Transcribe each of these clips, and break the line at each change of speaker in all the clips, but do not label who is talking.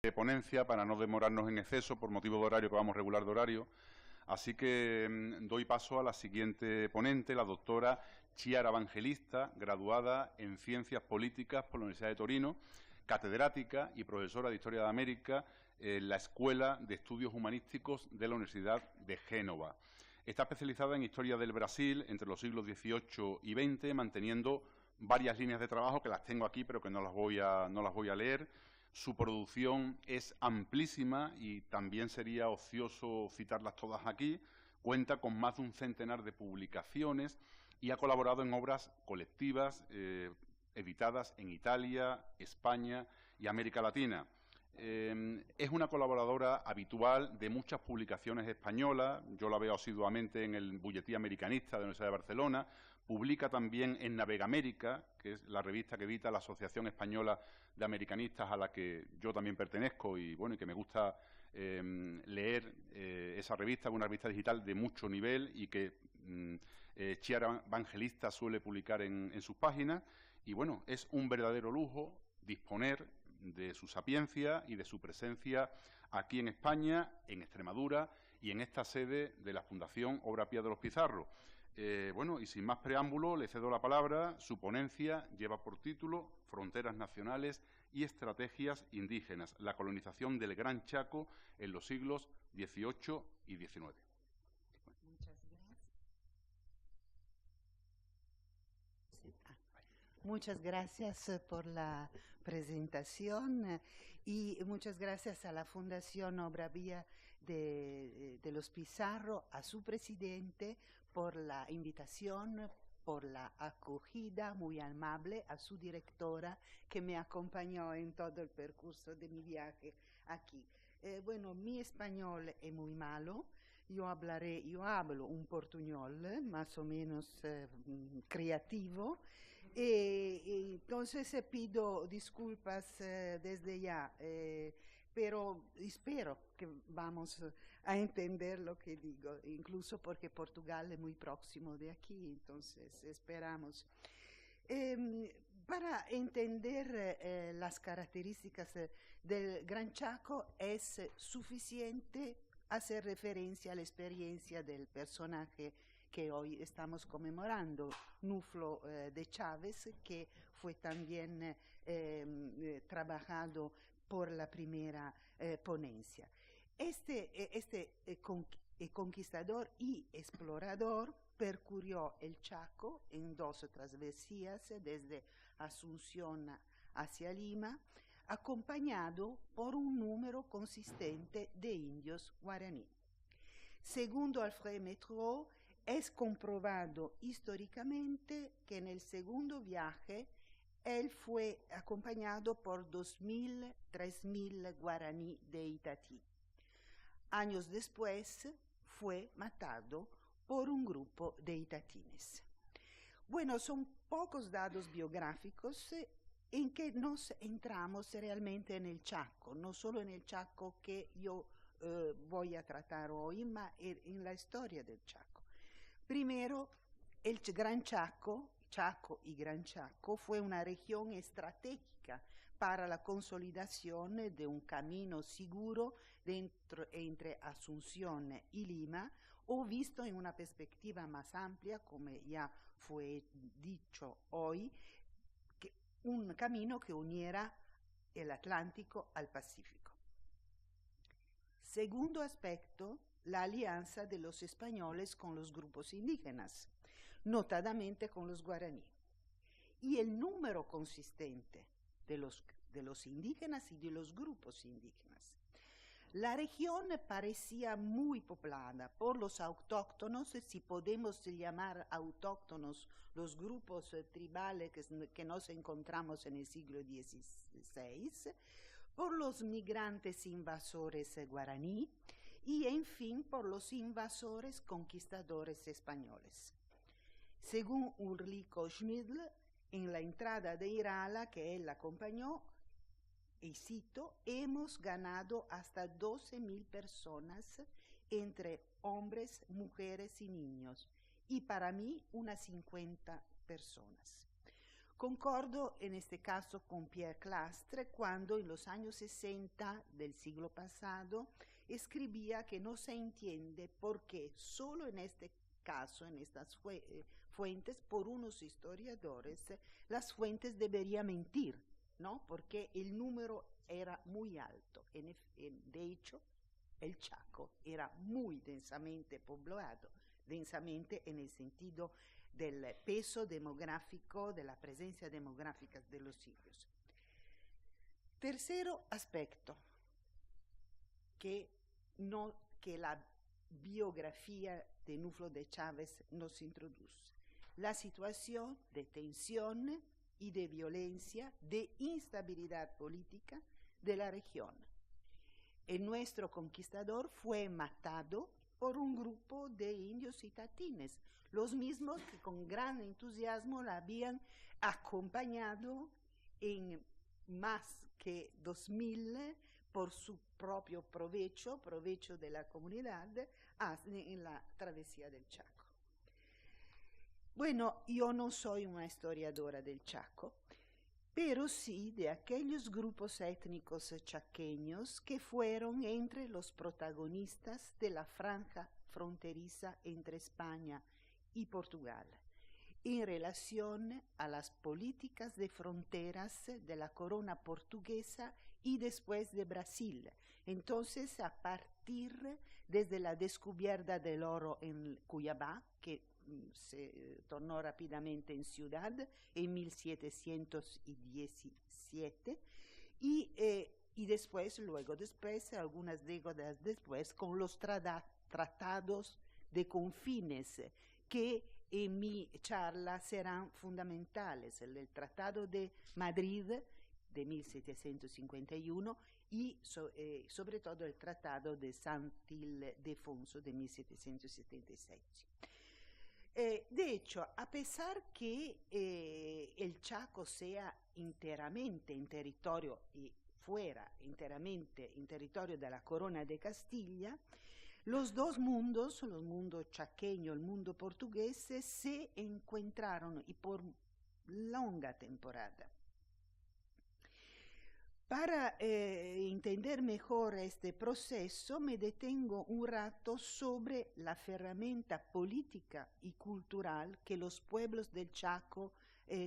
de ponencia para no demorarnos en exceso por motivo de horario, que vamos regular de horario. Así que doy paso a la siguiente ponente, la doctora Chiara Evangelista, graduada en Ciencias Políticas por la Universidad de Torino, catedrática y profesora de Historia de América en la Escuela de Estudios Humanísticos de la Universidad de Génova. Está especializada en Historia del Brasil entre los siglos XVIII y XX, manteniendo varias líneas de trabajo que las tengo aquí, pero que no las voy a leer. Su producción es amplísima y también sería ocioso citarlas todas aquí. Cuenta con más de un centenar de publicaciones y ha colaborado en obras colectivas editadas en Italia, España y América Latina. Es una colaboradora habitual de muchas publicaciones españolas. Yo la veo asiduamente en el Bulletí Americanista de la Universidad de Barcelona. Publica también en Navegamérica, que es la revista que edita la Asociación Española de Americanistas, a la que yo también pertenezco y bueno, y que me gusta leer esa revista, una revista digital de mucho nivel y que Chiara Evangelista suele publicar en sus páginas. Y bueno, es un verdadero lujo disponer de su sapiencia y de su presencia aquí en España, en Extremadura y en esta sede de la Fundación Obra Pía de los Pizarro. Bueno, y sin más preámbulo, le cedo la palabra. Su ponencia lleva por título Fronteras Nacionales y Estrategias Indígenas, la colonización del Gran Chaco en los siglos XVIII y XIX.
Muchas gracias por la presentación y muchas gracias a la Fundación Obra Vía de los Pizarro, a su presidente por la invitación, por la acogida muy amable, a su directora que me acompañó en todo el percurso de mi viaje aquí. Bueno, mi español es muy malo. Yo hablo un portuñol más o menos creativo. Entonces pido disculpas desde ya, pero espero que vamos a entender lo que digo, incluso porque Portugal es muy próximo de aquí, entonces esperamos. Para entender las características del Gran Chaco es suficiente hacer referencia a la experiencia del personaje que hoy estamos conmemorando, Nuflo de Chávez, que fue también trabajado por la primera ponencia. Este conquistador y explorador percurrió el Chaco en 2 travesías desde Asunción hacia Lima, acompañado por un número consistente de indios guaraní. Según Alfred Métraux, es comprobado históricamente que en el segundo viaje él fue acompañado por 2.000, 3.000 guaraní de Itatí. Años después fue matado por un grupo de itatines. Bueno, son pocos datos biográficos en que nos entramos realmente en el Chaco, no solo en el Chaco que yo voy a tratar hoy, ma en la historia del Chaco. Primero, el Gran Chaco, Chaco y Gran Chaco, fue una región estratégica para la consolidación de un camino seguro entre Asunción y Lima, o visto en una perspectiva más amplia, como ya fue dicho hoy, un camino que uniera el Atlántico al Pacífico. Segundo aspecto, la alianza de los españoles con los grupos indígenas, notadamente con los guaraní, y el número consistente de los indígenas y de los grupos indígenas. La región parecía muy poblada por los autóctonos, si podemos llamar autóctonos los grupos tribales que nos encontramos en el siglo XVI, por los migrantes invasores guaraní y, en fin, por los invasores conquistadores españoles. Según Ulrico Schmidl, en la entrada de Irala que él acompañó, y cito, hemos ganado hasta 12.000 personas entre hombres, mujeres y niños, y para mí unas 50 personas. Concordo en este caso con Pierre Clastre cuando en los años 60 del siglo pasado escribía que no se entiende por qué solo en este caso, en estas fuentes, por unos historiadores, las fuentes deberían mentir, ¿no? Porque el número era muy alto. De hecho, el Chaco era muy densamente poblado, densamente en el sentido del peso demográfico, de la presencia demográfica de los sitios. Tercero aspecto que la biografía de Nuflo de Chávez nos introduce: la situación de tensión y de violencia, de instabilidad política de la región. El nuestro conquistador fue matado por un grupo de indios y tatines, los mismos que con gran entusiasmo la habían acompañado en más que 2000 por su propio provecho de la comunidad en la travesía del Chaco. Bueno, yo no soy una historiadora del Chaco, pero sí de aquellos grupos étnicos chaqueños que fueron entre los protagonistas de la franja fronteriza entre España y Portugal, en relación a las políticas de fronteras de la corona portuguesa y después de Brasil. Entonces, a partir desde la descubierta del oro en Cuyabá, que se tornó rápidamente en ciudad en 1717, y después, algunas décadas después, con los tratados de confines, que en mi charla serán fundamentales: el Tratado de Madrid de 1751 y sobre todo el Tratado de Saint-Ildefonso de 1776. De hecho, a pesar que el Chaco sea enteramente en territorio y fuera enteramente en territorio de la Corona de Castilla, los dos mundos, el mundo chaqueño y el mundo portugués, se encontraron y por longa temporada. Para entender mejor este proceso, me detengo un rato sobre la herramienta política y cultural que los pueblos del Chaco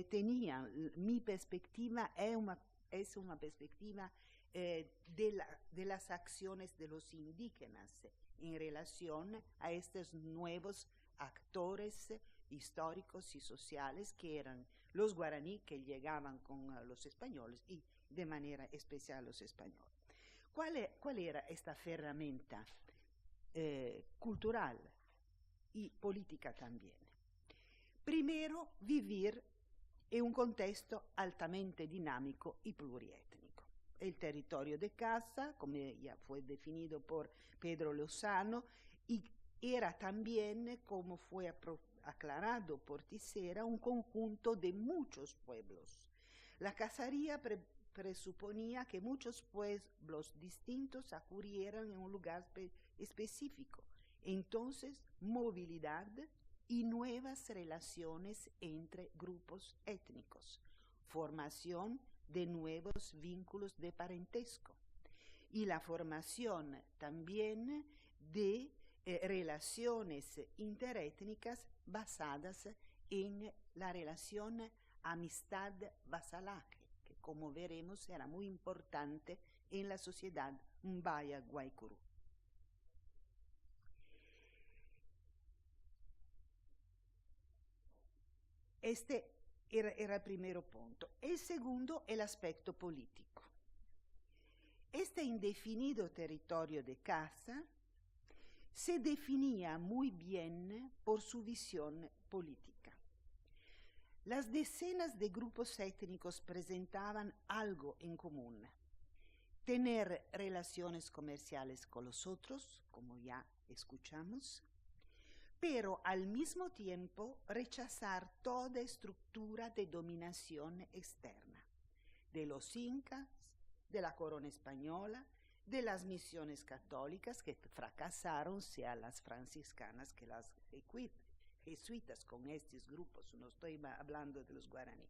tenían. Mi perspectiva es una perspectiva de las acciones de los indígenas en relación a estos nuevos actores históricos y sociales que eran los guaraní, que llegaban con los españoles y de manera especial los españoles. ¿Cuál era esta herramienta cultural y política también? Primero, vivir en un contexto altamente dinámico y pluriétnico. El territorio de casa, como ya fue definido por Pedro Lozano, y era también, como fue aclarado por Tisera, un conjunto de muchos pueblos. La cacería presuponía que muchos pueblos distintos acudieran en un lugar específico. Entonces, movilidad y nuevas relaciones entre grupos étnicos, formación de nuevos vínculos de parentesco y la formación también de relaciones interétnicas basadas en la relación amistad-vasalaje, que como veremos era muy importante en la sociedad Mbaya-Guaycurú. Este era el primer punto. El segundo, el aspecto político. Este indefinido territorio de caza se definía muy bien por su visión política. Las decenas de grupos étnicos presentaban algo en común: tener relaciones comerciales con los otros, como ya escuchamos, pero al mismo tiempo rechazar toda estructura de dominación externa, de los incas, de la corona española, de las misiones católicas que fracasaron, sea las franciscanas que las jesuitas, con estos grupos, no estoy hablando de los guaraní.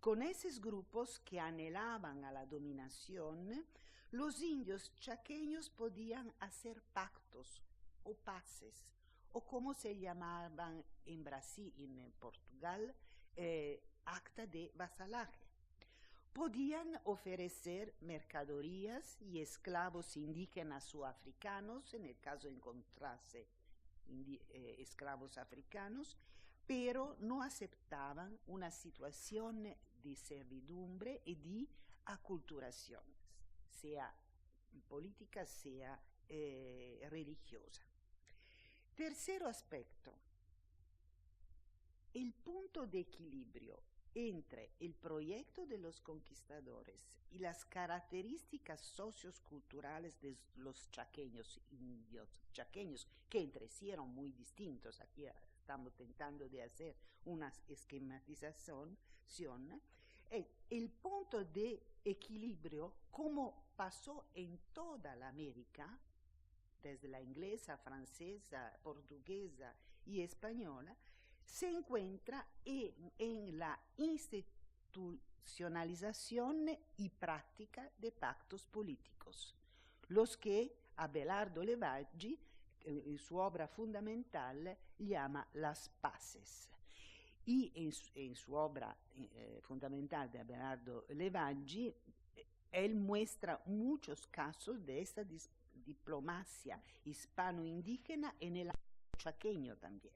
Con esos grupos que anhelaban a la dominación, los indios chaqueños podían hacer pactos o paces, o como se llamaban en Brasil y en Portugal, acta de vasalaje. Podían ofrecer mercaderías y esclavos indígenas o africanos, en el caso de encontrarse esclavos africanos, pero no aceptaban una situación de servidumbre y de aculturación, sea política, sea religiosa. Tercero aspecto, el punto de equilibrio entre el proyecto de los conquistadores y las características socioculturales de los chaqueños, indios chaqueños, que entre sí eran muy distintos. Aquí estamos tentando de hacer una esquematización. El punto de equilibrio, como pasó en toda la América, desde la inglesa, francesa, portuguesa y española, se encuentra en la institucionalización y práctica de pactos políticos, los que Abelardo Levaggi, en su obra fundamental, llama las paces. Y en su obra fundamental de Abelardo Levaggi, él muestra muchos casos de esta diplomacia hispano-indígena en el chaqueño también.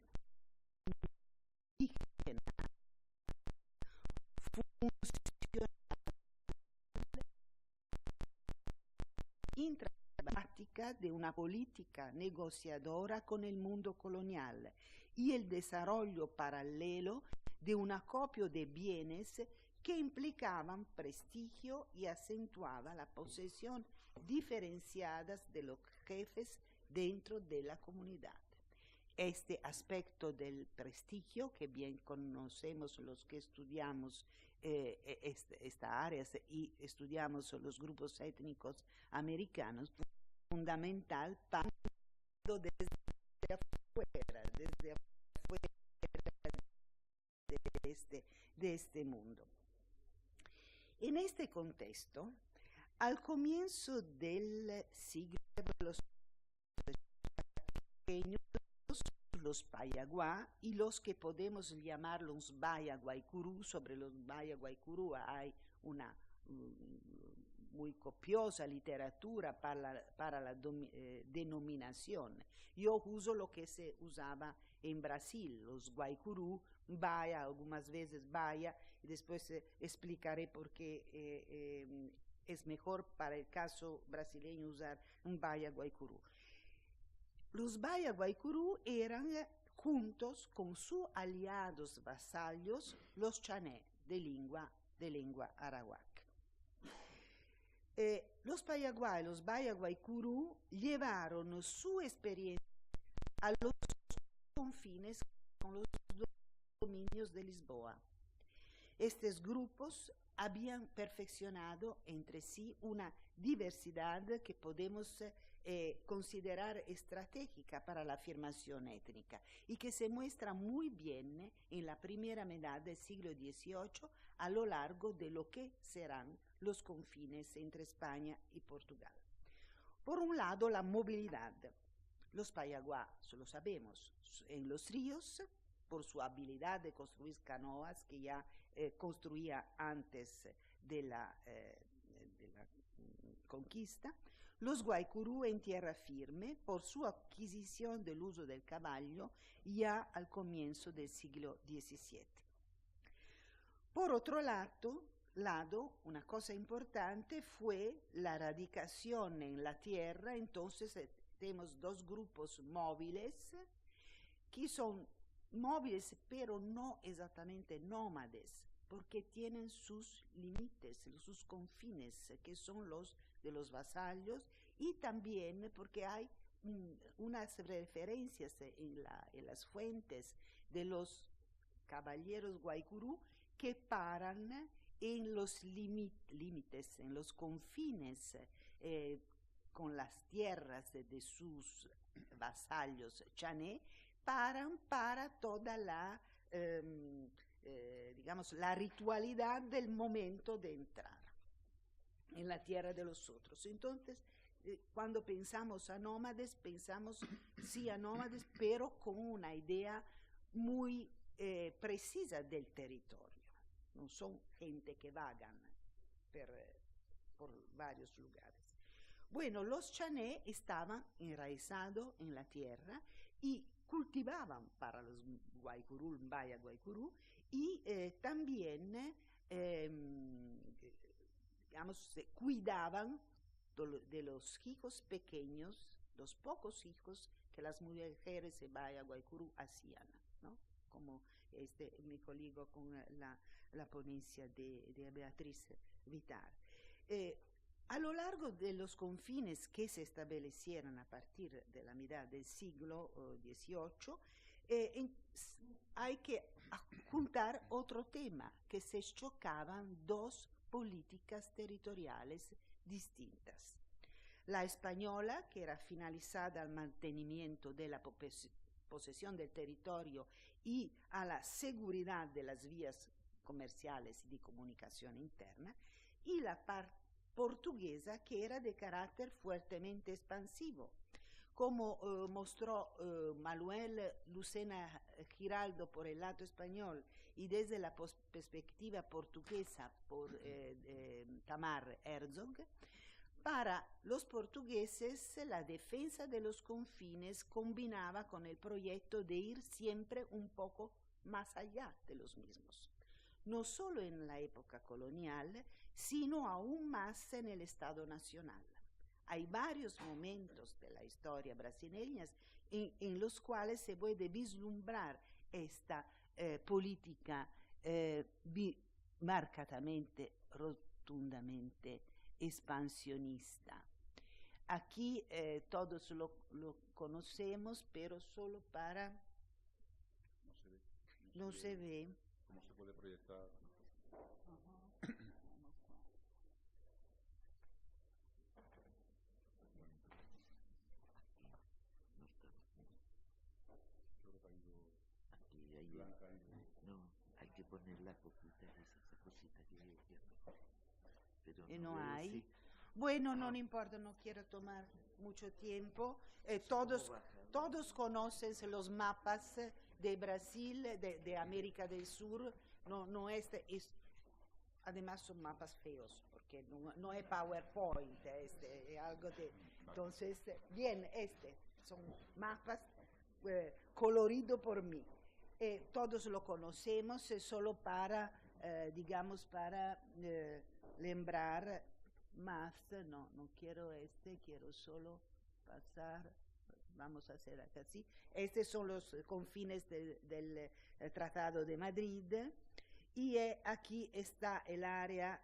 Práctica de una política negociadora con el mundo colonial y el desarrollo paralelo de un acopio de bienes que implicaban prestigio y acentuaba la posesión diferenciadas de los jefes dentro de la comunidad. Este aspecto del prestigio, que bien conocemos los que estudiamos esta área y estudiamos los grupos étnicos americanos, fundamental para desde afuera de este mundo. En este contexto, al comienzo del siglo, los pequeños, los Payaguá y los que podemos llamar los Baya-Guaycurú. Sobre los Baya-Guaycurú hay una muy copiosa literatura para la denominación. Yo uso lo que se usaba en Brasil, los Guaycurú, Baya, algunas veces Baya, y después explicaré por qué es mejor para el caso brasileño usar un Baya-Guaycurú. Los Baya-Guaycurú eran, juntos con sus aliados vasallos, los chané, de lengua arawak. Los Payaguá y los Baya-Guaycurú llevaron su experiencia a los confines con los dominios de Lisboa. Estos grupos habían perfeccionado entre sí una diversidad que podemos considerar estratégica para la afirmación étnica y que se muestra muy bien en la primera mitad del siglo XVIII a lo largo de lo que serán los confines entre España y Portugal. Por un lado, la movilidad. Los Payaguá, lo sabemos, en los ríos, por su habilidad de construir canoas que ya construía antes de la conquista. Los Guaycurú en tierra firme, por su adquisición del uso del caballo ya al comienzo del siglo XVII. Por otro lado, una cosa importante fue la radicación en la tierra. Entonces tenemos dos grupos móviles que son móviles pero no exactamente nómades, porque tienen sus límites, sus confines, que son los de los vasallos, y también porque hay unas referencias en las fuentes de los caballeros Guaycurú que paran en los límites, en los confines con las tierras de sus vasallos chané, paran para toda la digamos, la ritualidad del momento de entrar en la tierra de los otros. Entonces, cuando pensamos a nómades, pensamos sí a nómades, pero con una idea muy precisa del territorio. No son gente que vagan por varios lugares. Bueno, los chané estaban enraizados en la tierra y cultivaban para los Guaycurú, Mbaya Guaycurú, y también digamos, se cuidaban de los hijos pequeños, los pocos hijos que las mujeres de Mbaya Guaycurú hacían, ¿no? Como me coligo con la ponencia de Beatriz Vitar. A lo largo de los confines que se establecieron a partir de la mitad del siglo XVIII, hay que juntar otro tema, que se chocaban dos políticas territoriales distintas. La española, que era finalizada al mantenimiento de la posesión del territorio y a la seguridad de las vías comerciales y de comunicación interna, y la parte portuguesa, que era de carácter fuertemente expansivo. Como mostró Manuel Lucena Giraldo por el lado español y desde la perspectiva portuguesa por Tamar Herzog, para los portugueses la defensa de los confines combinaba con el proyecto de ir siempre un poco más allá de los mismos, no solo en la época colonial, sino aún más en el Estado Nacional. Hay varios momentos de la historia brasileña en los cuales se puede vislumbrar esta política marcadamente, rotundamente expansionista. Aquí todos lo conocemos, pero solo para... No se ve.
¿Cómo se puede proyectar?
No, hay que poner la cosita, esa cosita que pero
no hay.
Sí.
Bueno, no importa, no quiero tomar mucho tiempo. Todos conocen los mapas de Brasil, de América del Sur. No además son mapas feos, porque no es PowerPoint, es algo de... Entonces, bien, son mapas coloridos por mí. Todos lo conocemos, solo para, digamos, para lembrar más. No quiero quiero solo pasar. Vamos a hacer así. Estos son los confines del Tratado de Madrid. Y aquí está el área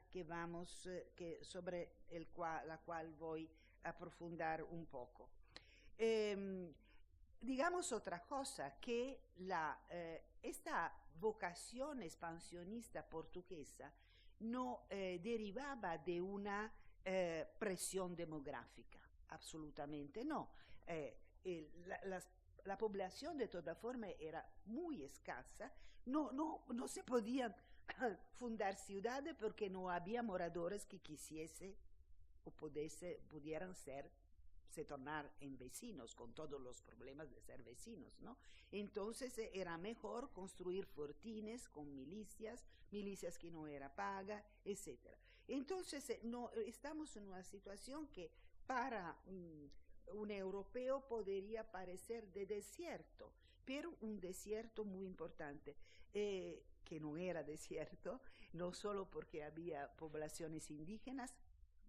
sobre la cual voy a profundar un poco. Digamos otra cosa, que esta vocación expansionista portuguesa no derivaba de una presión demográfica, absolutamente no. La población de toda forma era muy escasa, no se podían fundar ciudades porque no había moradores que quisiesen o pudieran se tornar en vecinos, con todos los problemas de ser vecinos, ¿no? Entonces era mejor construir fortines con milicias que no era paga, etc. Entonces estamos en una situación que para un europeo podría parecer de desierto, pero un desierto muy importante, que no era desierto, no solo porque había poblaciones indígenas,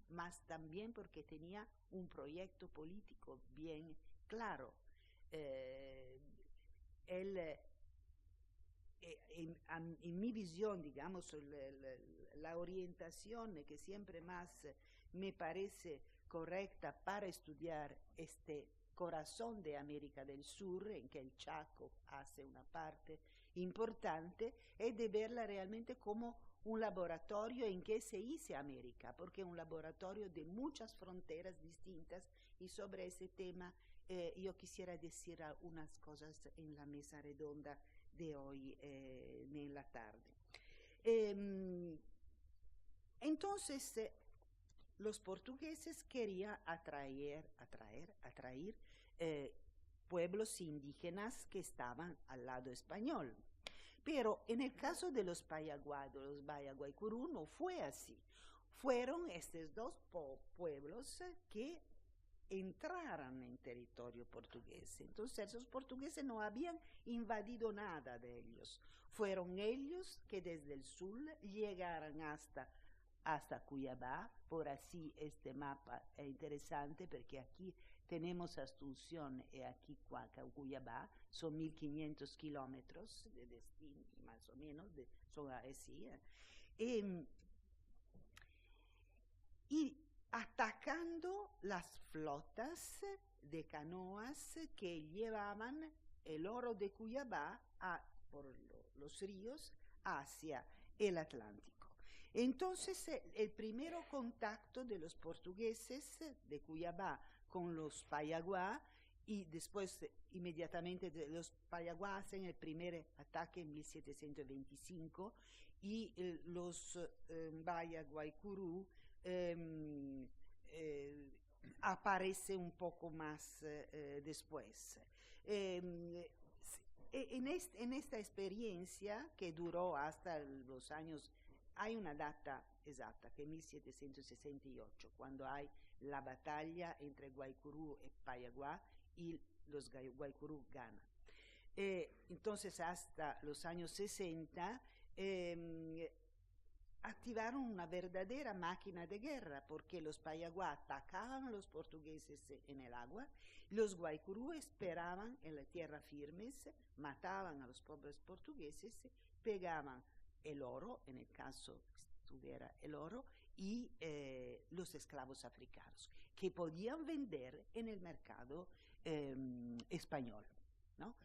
más también porque tenía un proyecto político bien claro. En mi visión, digamos, la orientación que siempre más me parece correcta para estudiar este corazón de América del Sur, en que el Chaco hace una parte importante, es de verla realmente como un laboratorio en que se hizo América, porque es un laboratorio de muchas fronteras distintas, y sobre ese tema yo quisiera decir algunas cosas en la mesa redonda de hoy en la tarde. Entonces, los portugueses querían atraer pueblos indígenas que estaban al lado español. Pero en el caso de los Payaguá, de los Bayaguaicurú, no fue así. Fueron estos dos pueblos que entraran en territorio portugués. Entonces, los portugueses no habían invadido nada de ellos. Fueron ellos que desde el sur llegaron hasta Cuiabá. Por así este mapa es interesante porque aquí tenemos Asunción y aquí Cuiabá. Son 1.500 kilómetros de destino, más o menos, son así. Y atacando las flotas de canoas que llevaban el oro de Cuiabá por los ríos hacia el Atlántico. Entonces, el primer contacto de los portugueses de Cuiabá con los Payaguá, y después inmediatamente los Payaguá hacen el primer ataque en 1725 y los Bayaguaicurú aparece un poco más después. En esta experiencia que duró hasta los años, hay una data exacta, que es 1768, cuando hay la batalla entre Guaicurú y Payaguá y los Guaicurú ganan. Entonces, hasta los años 60, activaron una verdadera máquina de guerra, porque los Payaguá atacaban a los portugueses en el agua, los Guaicurú esperaban en la tierra firmes, mataban a los pobres portugueses, pegaban el oro, en el caso tuviera el oro, y los esclavos africanos, que podían vender en el mercado español, ¿no?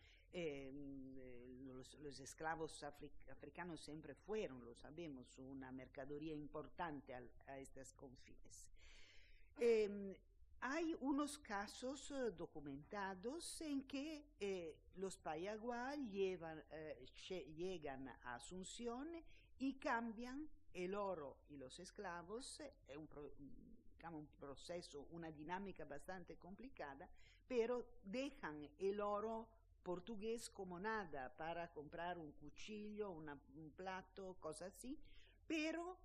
Los esclavos africanos siempre fueron, lo sabemos, una mercadería importante a estos confines. Hay unos casos documentados en que los Payaguá llegan a Asunción y cambian el oro y los esclavos. Es un proceso, una dinámica bastante complicada, pero dejan el oro portugués como nada para comprar un cuchillo, un plato, cosas así, pero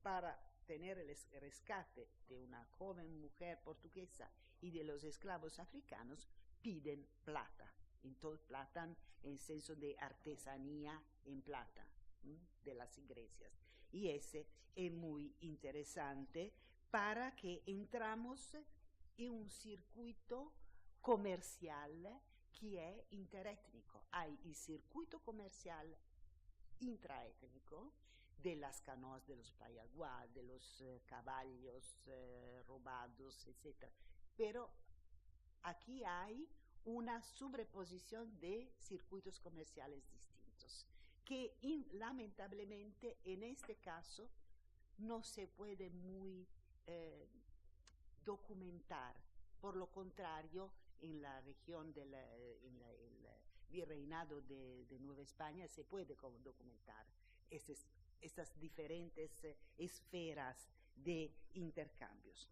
para tener el rescate de una joven mujer portuguesa y de los esclavos africanos, piden plata. Entonces, plata en senso de artesanía en plata, de las iglesias. Y ese es muy interesante para que entramos en un circuito comercial que es interétnico. Hay el circuito comercial intraétnico de las canoas de los Payaguá, de los caballos robados, etc. Pero aquí hay una sobreposición de circuitos comerciales distintos, que lamentablemente en este caso no se puede muy documentar. Por lo contrario, en la región del virreinado de Nueva España se puede documentar estas diferentes esferas de intercambios.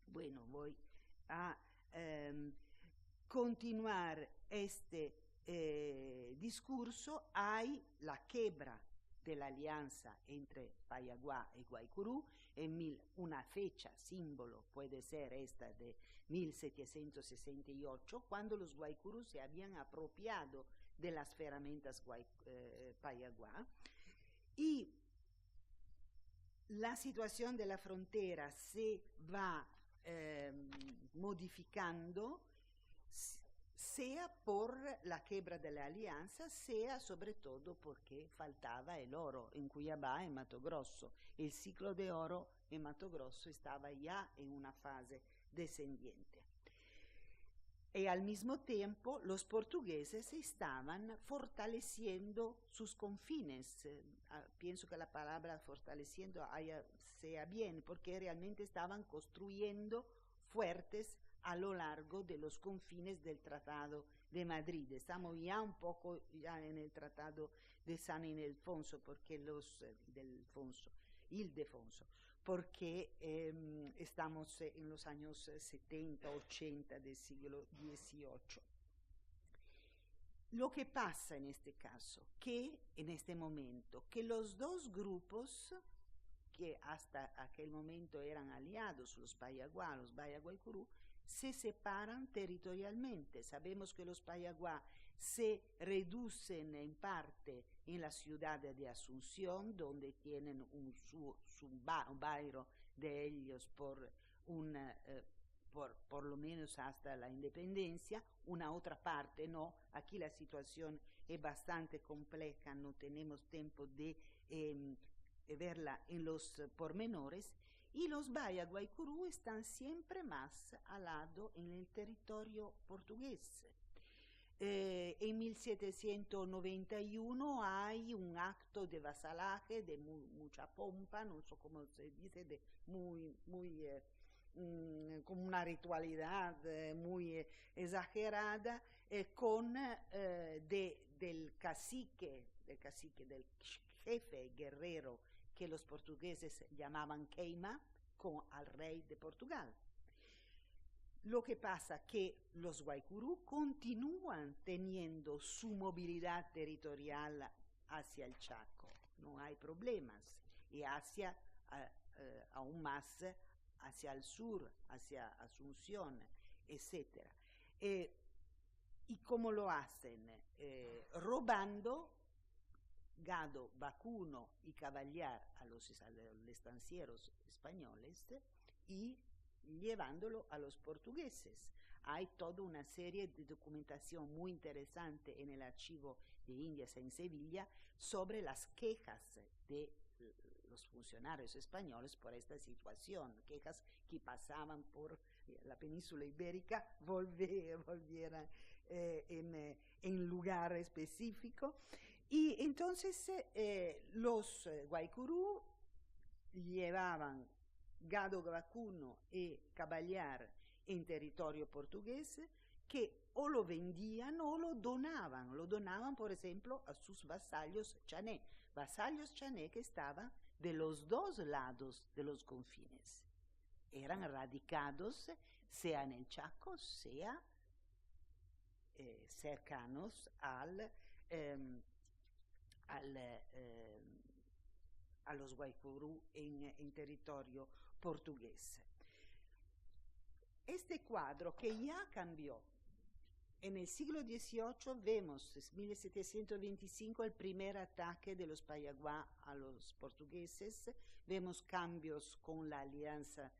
Bueno, voy a continuar este discurso. Hay la quiebra de la alianza entre Payaguá y Guaicurú, una fecha símbolo puede ser esta de 1768, cuando los Guaicurú se habían apropiado de las ferramentas Payaguá, y la situación de la frontera se va modificando, sea por la quiebra de la alianza, sea sobre todo porque faltaba el oro en Cuiabá y en Mato Grosso. El ciclo de oro en Mato Grosso estaba ya en una fase descendiente. Y al mismo tiempo los portugueses estaban fortaleciendo sus confines. Pienso que la palabra fortaleciendo sea bien, porque realmente estaban construyendo fuertes a lo largo de los confines del Tratado de Madrid. Estamos ya un poco ya en el Tratado de San Ildefonso, porque Ildefonso, porque estamos en los años 70, 80 del siglo XVIII. Lo que pasa en este caso, que en este momento, que los dos grupos que hasta aquel momento eran aliados, los Payaguá, los Bayaguaycurú, se separan territorialmente. Sabemos que los Payaguá se reducen en parte en la ciudad de Asunción, donde tienen un bairro de ellos por lo menos hasta la independencia, una otra parte no. Aquí la situación es bastante compleja, no tenemos tiempo de verla en los pormenores, y los Bayaguaycurú están siempre más al lado en el territorio portugués. En 1791 hay un acto de vasalaje de mucha pompa, no sé cómo se dice, de con una ritualidad muy exagerada, del cacique, del jefe guerrero que los portugueses llamaban Queima, al rey de Portugal. Lo que pasa que los Guaycurú continúan teniendo su movilidad territorial hacia el Chaco, no hay problemas, y hacia aún más hacia el sur, hacia Asunción, etc. ¿Y cómo lo hacen? Robando gado, vacuno y caballar a los estancieros españoles y llevándolo a los portugueses. Hay toda una serie de documentación muy interesante en el Archivo de Indias en Sevilla sobre las quejas de los funcionarios españoles por esta situación, quejas que pasaban por la península ibérica, volvieran en lugar específico. Y entonces los Guaycurú llevaban gado vacuno y caballar en territorio portugués, que o lo vendían o lo donaban, por ejemplo, a sus vasallos chané que estaban de los dos lados de los confines. Eran radicados sea en el Chaco, sea cercanos a los Guaycurú en territorio portugués. Este cuadro que ya cambió. En el siglo XVIII vemos, en 1725, el primer ataque de los Payaguá a los portugueses. Vemos cambios con la alianza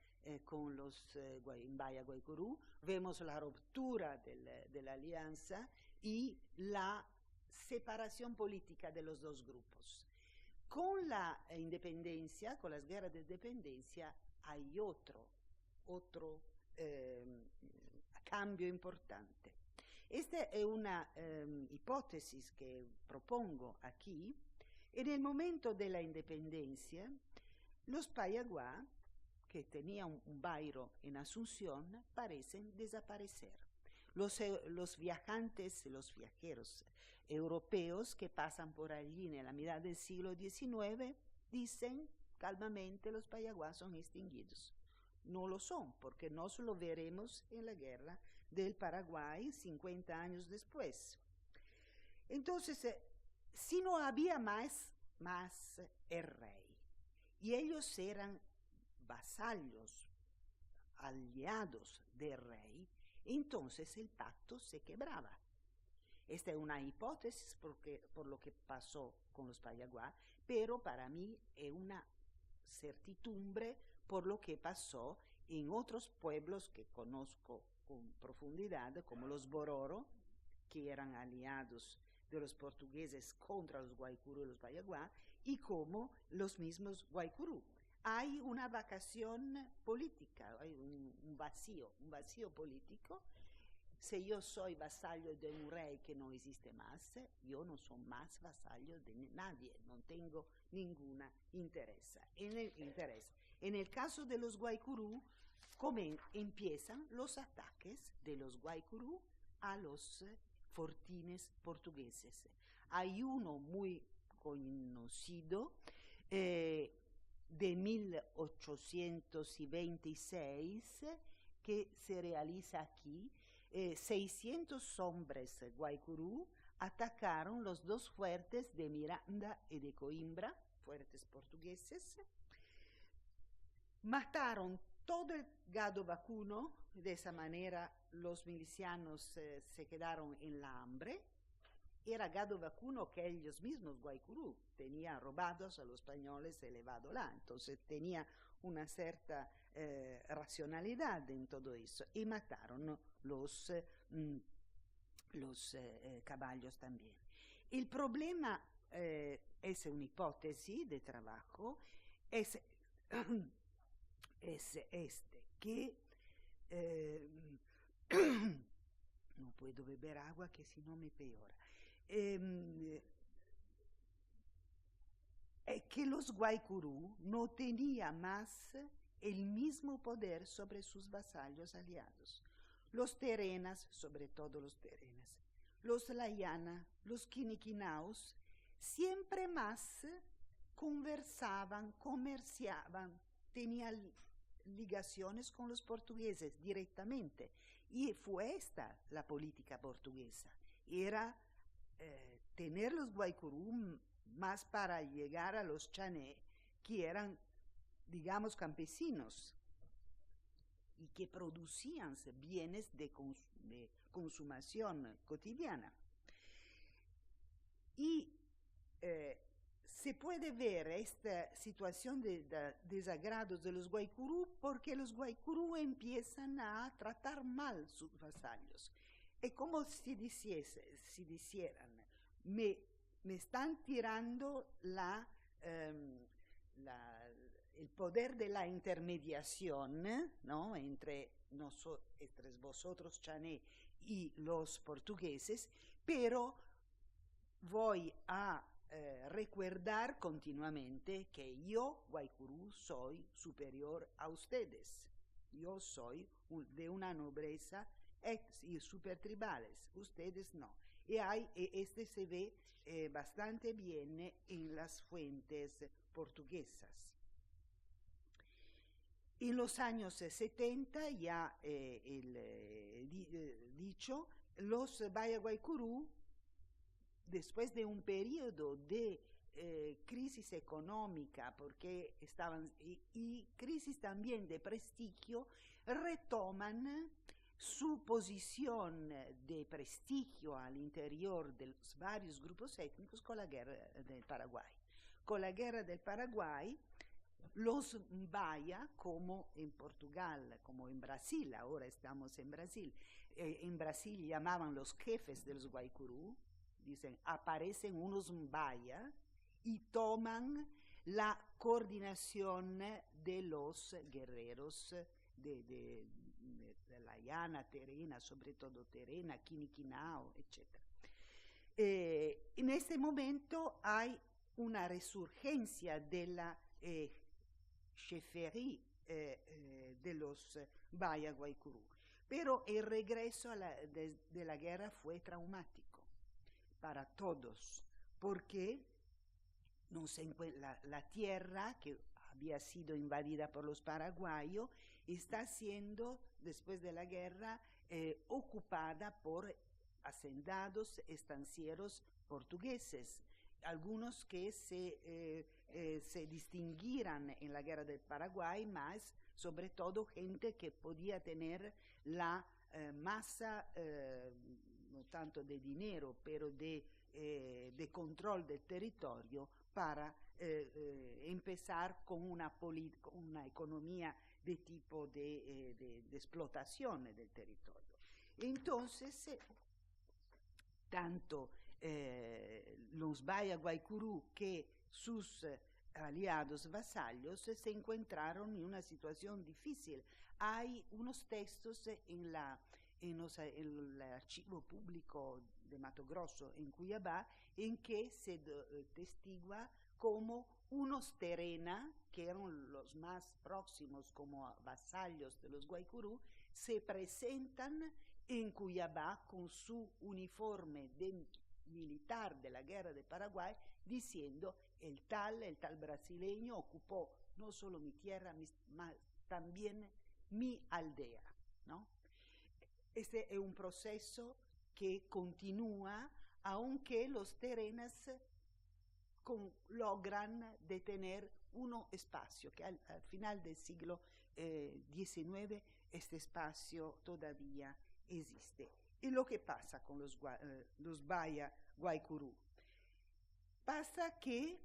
con los Bayaguaycurú. Vemos la ruptura de la alianza y la separación política de los dos grupos. Con la independencia, con las guerras de independencia, hay otro cambio importante. Esta es una hipótesis que propongo aquí. En el momento de la independencia, los Payaguá, que tenían un bairro en Asunción, parecen desaparecer. Los viajeros europeos que pasan por allí en la mitad del siglo XIX dicen calmamente: los Payaguá son extinguidos. No lo son, porque nos lo veremos en la guerra del Paraguay 50 años después. Entonces, si no había más el rey, y ellos eran vasallos, aliados del rey, entonces el pacto se quebraba. Esta es una hipótesis por lo que pasó con los Payaguá, pero para mí es una certidumbre por lo que pasó en otros pueblos que conozco con profundidad, como los Bororo, que eran aliados de los portugueses contra los Guaycurú y los Payaguá, y como los mismos Guaycurú. Hay una vacación política, hay un vacío político. Si yo soy vasallo de un rey que no existe más, yo no soy más vasallo de nadie, no tengo ninguna interés. En el caso de los Guaycurú, empiezan los ataques de los Guaycurú a los fortines portugueses. Hay uno muy conocido de 1826 que se realiza aquí. 600 hombres Guaycurú atacaron los dos fuertes de Miranda y de Coimbra, fuertes portugueses. Mataron todo el gado vacuno. De esa manera los milicianos se quedaron en la hambre. Era gado vacuno que ellos mismos, Guaycurú, tenían robados a los españoles y llevado lá. Entonces tenía una cierta racionalidad en todo eso. Y mataron los caballos también. El problema es una hipótesis de trabajo, es este, que no puedo beber agua que si no me peora. Que los Guaycurú no tenían más el mismo poder sobre sus vasallos aliados. Los terenas, sobre todo los terenas, los layana, los quiniquinaos, siempre más conversaban, comerciaban, tenían ligaciones con los portugueses directamente. Y fue esta la política portuguesa. Era tener los Guaycurú más para llegar a los chané, que eran, digamos, campesinos y que producían bienes de consumación cotidiana. Y se puede ver esta situación de desagrados de los Guaycurú porque los Guaycurú empiezan a tratar mal sus vasallos. Es como si dijeran, me están tirando el poder de la intermediación, ¿no? entre vosotros, chané, y los portugueses, pero voy a recordar continuamente que yo, Guaycurú, soy superior a ustedes. Yo soy de una nobleza y supertribales, ustedes no. Y este se ve bastante bien en las fuentes portuguesas. En los años 70, ya dicho, los Guaycurú, después de un periodo de crisis económica porque y crisis también de prestigio, retoman su posición de prestigio al interior de los varios grupos étnicos con la guerra del Paraguay. Con la guerra del Paraguay, los Mbaya, como en Portugal, como en Brasil, ahora estamos en Brasil, en Brasil llamaban los jefes de los Guaycurú, dicen, aparecen unos Mbaya y toman la coordinación de los guerreros de la llana, terena, sobre todo terena, quiniquinao, etc. En este momento hay una resurgencia de la cheffería de los Mbaya Guaycurú, pero el regreso de la guerra fue traumático para todos, porque la tierra que había sido invadida por los paraguayos está siendo, después de la guerra, ocupada por hacendados estancieros portugueses, algunos que se distinguieran en la guerra del Paraguay, más sobre todo gente que podía tener la masa, no tanto de dinero, pero de control del territorio para empezar con una economía de tipo de explotación del territorio. Entonces, tanto los Mbaya Guaycurú que sus aliados vasallos se encontraron en una situación difícil. Hay unos textos en el archivo público de Mato Grosso, en Cuiabá, en que se testigua como unos terena, que eran los más próximos como vasallos de los Guaycurú, se presentan en Cuyabá con su uniforme de militar de la guerra de Paraguay, diciendo el tal brasileño ocupó no solo mi tierra, mas también mi aldea, ¿no? Este es un proceso que continúa, aunque los terenas logran detener un espacio que al final del siglo XIX este espacio todavía existe. ¿Y lo que pasa con los Baya Guaycurú? Pasa que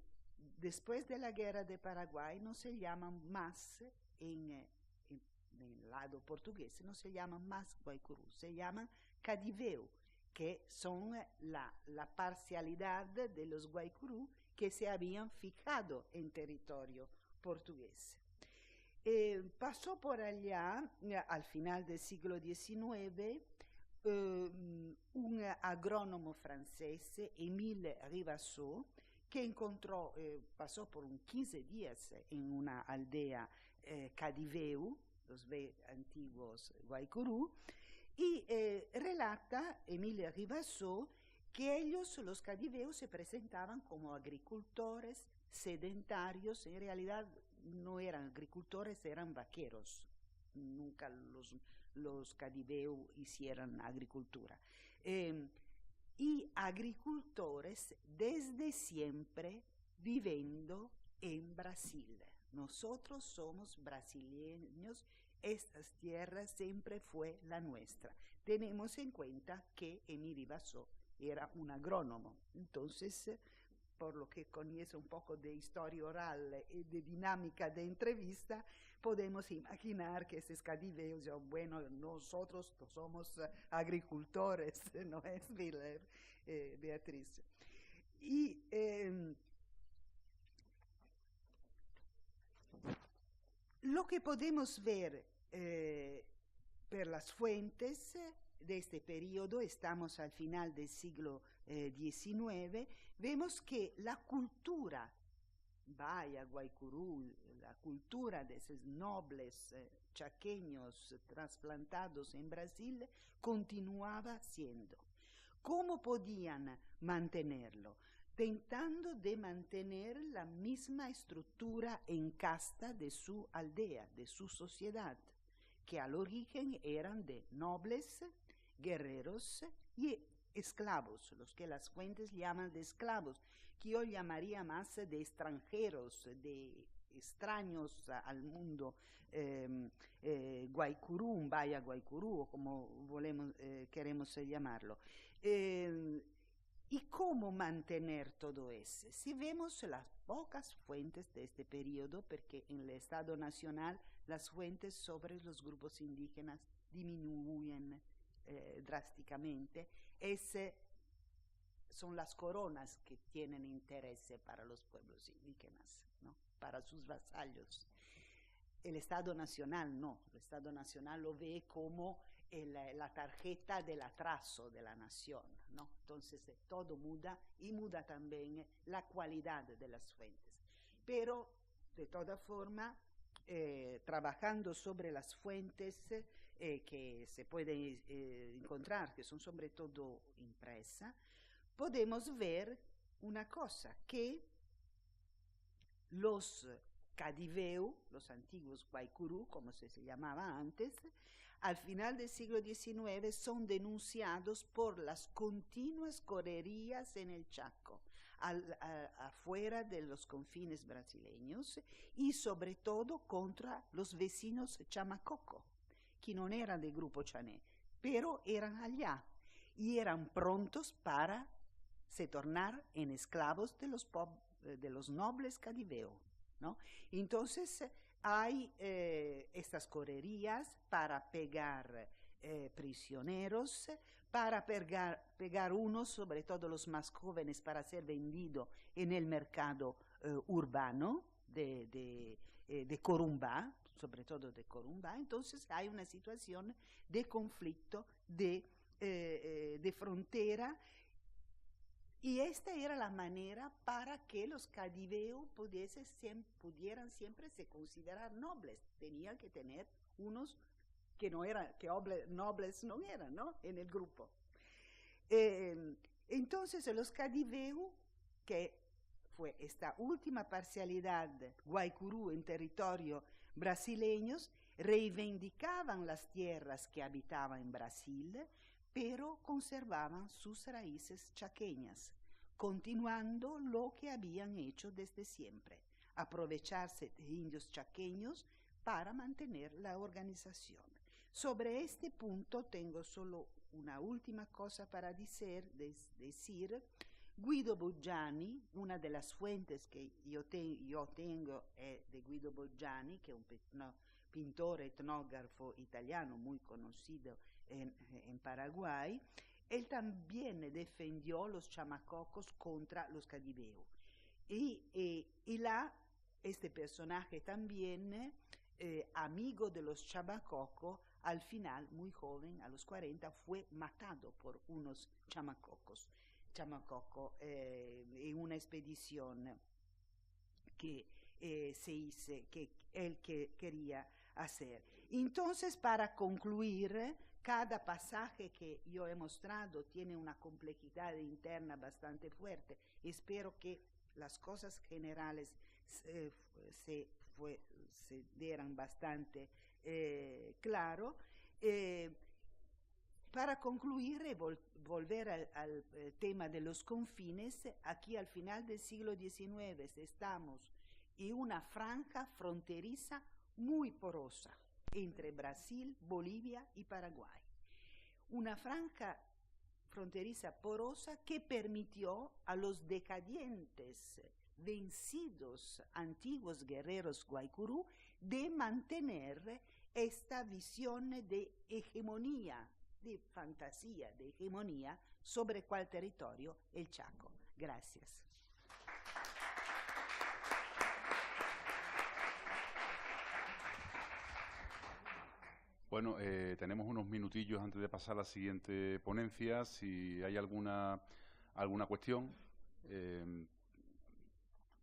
después de la guerra de Paraguay no se llaman más, en el lado portugués, no se llaman más Guaycurú, se llaman Cadiveu, que son la parcialidad de los Guaycurú que se habían fijado en territorio portugués. Pasó por allá, al final del siglo XIX, un agrónomo francés, Émile Rivasseau, que encontró, pasó por 15 días en una aldea Cadiveu, los antiguos Guaycurú, y relata Émile Rivasseau que ellos, los cadiveos, se presentaban como agricultores sedentarios. En realidad no eran agricultores, eran vaqueros. Nunca los cadiveos hicieron agricultura. Y agricultores desde siempre viviendo en Brasil. Nosotros somos brasileños, estas tierras siempre fue la nuestra. Tenemos en cuenta que Émile Rivasseau era un agrónomo, entonces, por lo que conoce un poco de historia oral y de dinámica de entrevista, podemos imaginar que estos cadiveos, bueno, nosotros somos agricultores, ¿no es, Beatriz? Y lo que podemos ver por las fuentes de este periodo, estamos al final del siglo XIX, vemos que la cultura Baya, Guaycurú, la cultura de esos nobles chaqueños trasplantados en Brasil continuaba siendo. ¿Cómo podían mantenerlo? Tentando de mantener la misma estructura en casta de su aldea, de su sociedad, que al origen eran de nobles, guerreros y esclavos, los que las fuentes llaman de esclavos, que yo llamaría más de extranjeros, de extraños al mundo Guaycurú, Baya Guaycurú, o como queremos llamarlo. ¿Y cómo mantener todo eso? Si vemos las pocas fuentes de este periodo, porque en el Estado Nacional las fuentes sobre los grupos indígenas disminuyen drásticamente, son las coronas que tienen interés para los pueblos indígenas, ¿no? Para sus vasallos. El Estado Nacional no, el Estado Nacional lo ve como la tarjeta del atraso de la nación, ¿no? Entonces todo muda y muda también la cualidad de las fuentes. Pero de toda forma, trabajando sobre las fuentes que se pueden encontrar, que son sobre todo impresas, podemos ver una cosa, que los Cadiveu, los antiguos Guaycurú, como se llamaba antes, al final del siglo XIX son denunciados por las continuas correrías en el Chaco, afuera de los confines brasileños, y sobre todo contra los vecinos chamacoco, que no eran del grupo Chané, pero eran allá y eran prontos para se tornar en esclavos de los nobles Cadiveu, ¿no? Entonces hay estas correrías para pegar prisioneros, para pegar unos, sobre todo los más jóvenes, para ser vendido en el mercado urbano de Corumbá, sobre todo de Corumbá. Entonces hay una situación de conflicto de frontera, Y esta era la manera para que los cadiveos pudieran siempre se considerar nobles. Tenían que tener unos que no eran, que nobles no eran, ¿no? En el grupo. Entonces los cadiveos, que fue esta última parcialidad Guaycurú en territorio brasileños, reivindicaban las tierras que habitaban en Brasil, pero conservaban sus raíces chaqueñas, continuando lo que habían hecho desde siempre, aprovecharse de indios chaqueños para mantener la organización. Sobre este punto tengo solo una última cosa para decir. Guido Boggiani, una de las fuentes que yo tengo es de Guido Boggiani, que es un pintor etnógrafo italiano muy conocido en Paraguay. Él también defendió los chamacocos contra los cadiveos. Y este personaje también, amigo de los chamacocos, al final, muy joven, a los 40, fue matado por unos chamacocos en una expedición que él quería hacer. Entonces, para concluir, cada pasaje que yo he mostrado tiene una complejidad interna bastante fuerte. Espero que las cosas generales se dieran bastante claro. Para concluir y volver al tema de los confines, aquí al final del siglo XIX estamos en una franja fronteriza muy porosa entre Brasil, Bolivia y Paraguay. Una franja fronteriza porosa que permitió a los decadientes, vencidos antiguos guerreros Guaycurú de mantener esta visión de hegemonía, de fantasía, de hegemonía sobre cuál territorio, el Chaco. Gracias.
Bueno, tenemos unos minutillos antes de pasar a la siguiente ponencia. Si hay alguna cuestión.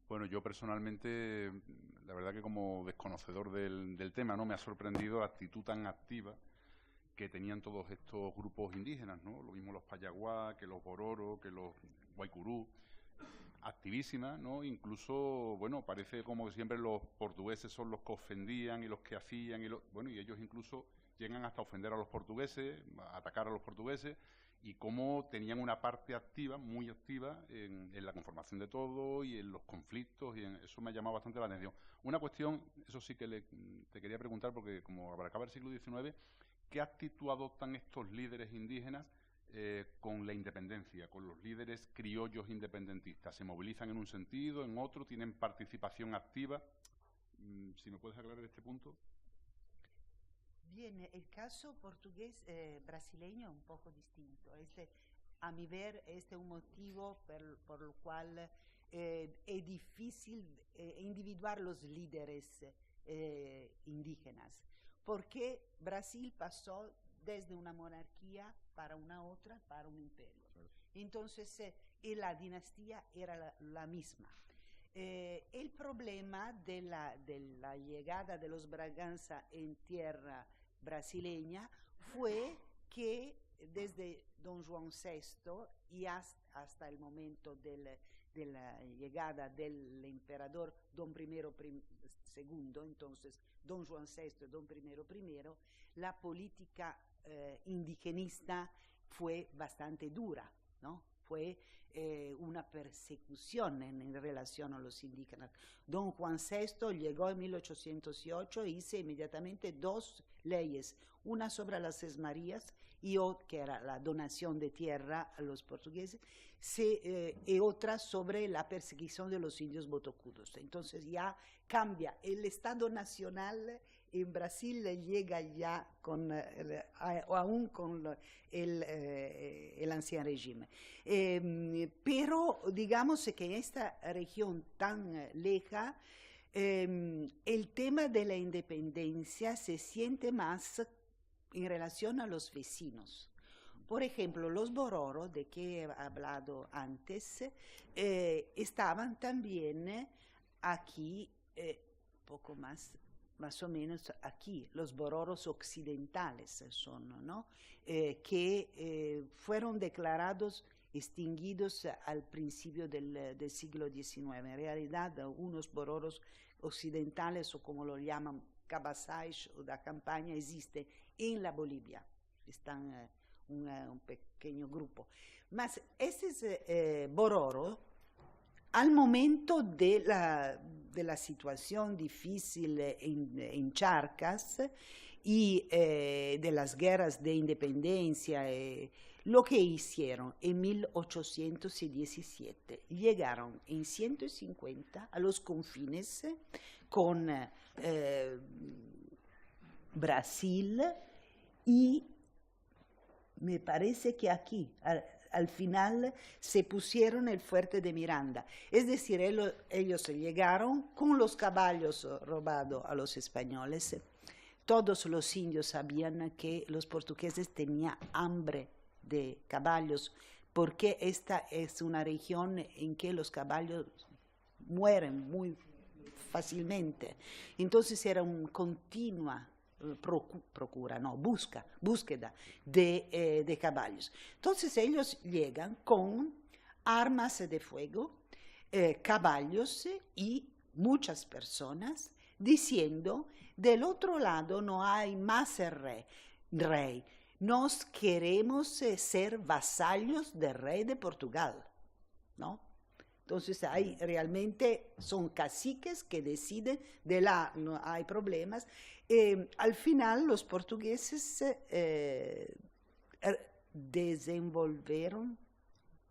Bueno, yo personalmente, la verdad que como desconocedor del tema, ¿no?, me ha sorprendido la actitud tan activa que tenían todos estos grupos indígenas, ¿no? Lo mismo los Payaguá, que los Bororo, que los Guaycurú, activísimas, ¿no? Incluso, bueno, parece como que siempre los portugueses son los que ofendían y los que hacían, y ellos incluso llegan hasta ofender a los portugueses, a atacar a los portugueses, y cómo tenían una parte activa, muy activa, en la conformación de todo y en los conflictos, y eso me ha llamado bastante la atención. Una cuestión, eso sí que te quería preguntar, porque como abarcaba el siglo XIX, ¿qué actitud adoptan estos líderes indígenas con la independencia, con los líderes criollos independentistas? ¿Se movilizan en un sentido, en otro? ¿Tienen participación activa? Si me puedes aclarar este punto.
Bien, el caso portugués brasileño es un poco distinto. A mi ver, este es un motivo por el cual es difícil individuar los líderes indígenas, porque Brasil pasó desde una monarquía para una otra, para un imperio. Entonces, la dinastía era la misma. El problema de la llegada de los Braganza en tierra brasileña fue que desde Don Juan VI y hasta el momento de la llegada del emperador Don I II, entonces Don Juan VI y Don I, la política indigenista fue bastante dura, ¿no? Fue una persecución en relación a los indígenas. Don Juan VI llegó en 1808 e hizo inmediatamente dos leyes, una sobre las sesmarías, que era la donación de tierra a los portugueses, y otra sobre la persecución de los indios botocudos. Entonces ya cambia. El Estado Nacional en Brasil llega ya aún con el anciano régimen. Pero digamos que en esta región tan lejana, el tema de la independencia se siente más en relación a los vecinos, Por ejemplo, los Bororo, de que he hablado antes, estaban también aquí, poco más o menos aquí, los Bororos occidentales son, ¿no? Que fueron declarados extinguidos al principio del siglo XIX. En realidad, unos Bororos occidentales, o como lo llaman Cabasais o da Campaña, existen en la Bolivia. Están un pequeño grupo. Mas ese Bororo, al momento de la situación difícil en Charcas y de las guerras de independencia, lo que hicieron en 1817, llegaron en 150 a los confines con Brasil y me parece que aquí, al final, se pusieron el fuerte de Miranda. Es decir, ellos llegaron con los caballos robados a los españoles. Todos los indios sabían que los portugueses tenían hambre de caballos, porque esta es una región en que los caballos mueren muy fácilmente. Entonces era una continua búsqueda de caballos. Entonces ellos llegan con armas de fuego, caballos y muchas personas diciendo: del otro lado no hay más rey, nos queremos ser vasallos del rey de Portugal, ¿no? Entonces hay realmente, son caciques que deciden, no hay problemas. Al final los portugueses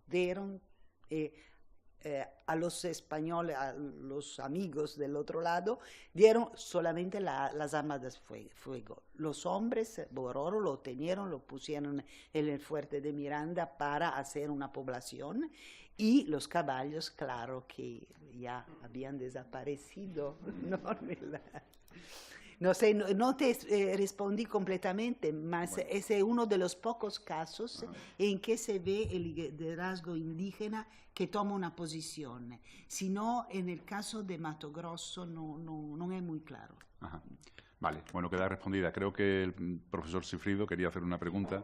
dieron a los españoles, a los amigos del otro lado, dieron solamente las armas de fuego. Los hombres Bororo lo tenieron, lo pusieron en el fuerte de Miranda para hacer una población, y los caballos, claro que ya habían desaparecido, ¿no? No sé, no te respondí completamente, mas ese es uno de los pocos casos en que se ve el liderazgo indígena que toma una posición. Si no, en el caso de Mato Grosso no es muy claro.
Ajá. Vale, bueno, queda respondida. Creo que el profesor Cifrido quería hacer una pregunta.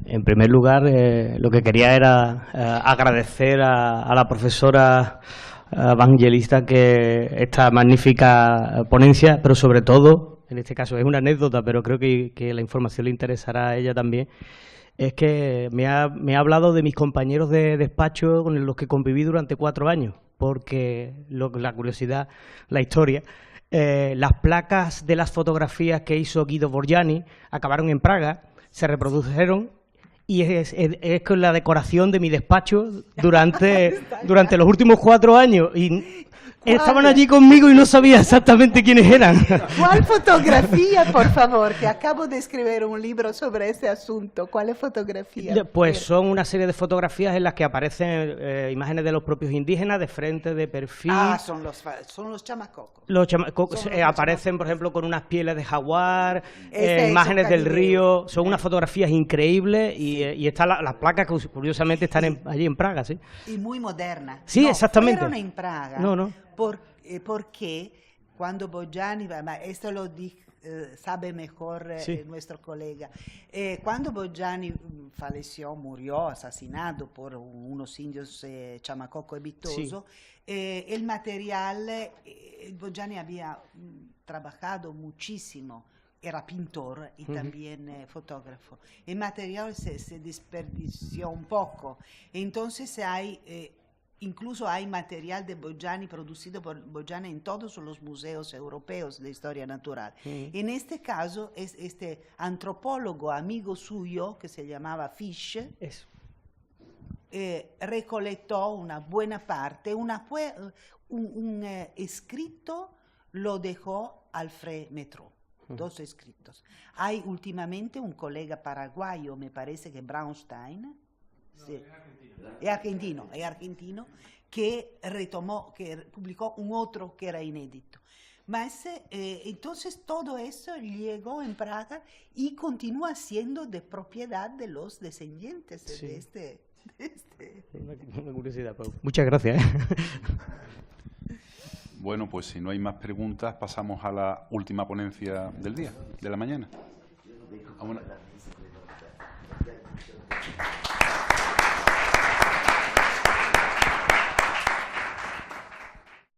En primer lugar, lo que quería era agradecer a la profesora Evangelista que esta magnífica ponencia, pero sobre todo, en este caso es una anécdota, pero creo que la información le interesará a ella también, es que me ha hablado de mis compañeros de despacho con los que conviví durante 4 años, porque la curiosidad, la historia... las placas de las fotografías que hizo Guido Borgiani acabaron en Praga, se reprodujeron y es con la decoración de mi despacho durante los últimos 4 años. Y estaban allí conmigo y no sabía exactamente quiénes eran.
¿Cuál fotografía, por favor? Que acabo de escribir un libro sobre ese asunto. ¿Cuál es fotografía?
Pues son una serie de fotografías en las que aparecen imágenes de los propios indígenas, de frente, de perfil.
Ah, son los chamacocos.
Los chamacocos aparecen, por ejemplo, con unas pieles de jaguar, imágenes del río. Son unas fotografías increíbles y están las placas que curiosamente están allí en Praga, ¿sí?
Y muy modernas.
Sí, exactamente.
Fueron en Praga.
No.
Porque cuando Borgiani, esto lo sabe mejor nuestro colega, cuando Borgiani murió asesinado por unos indios Chamacoco y Vitoso, el material, Borgiani había trabajado muchísimo, era pintor y también fotógrafo. El material se desperdició un poco, entonces incluso hay material de Borgiani producido por Borgiani en todos los museos europeos de historia natural. En este caso, es este antropólogo amigo suyo, que se llamaba Fish, recolectó una buena parte, un escrito lo dejó Alfred Metro, 2 escritos. Hay últimamente un colega paraguayo, me parece que Braunstein, sí. Es argentino, que retomó, que publicó un otro que era inédito. Entonces todo eso llegó en Praga y continúa siendo de propiedad de los descendientes de este.
Una curiosidad, Pau. Muchas gracias.
Bueno, pues si no hay más preguntas, pasamos a la última ponencia del día, de la mañana.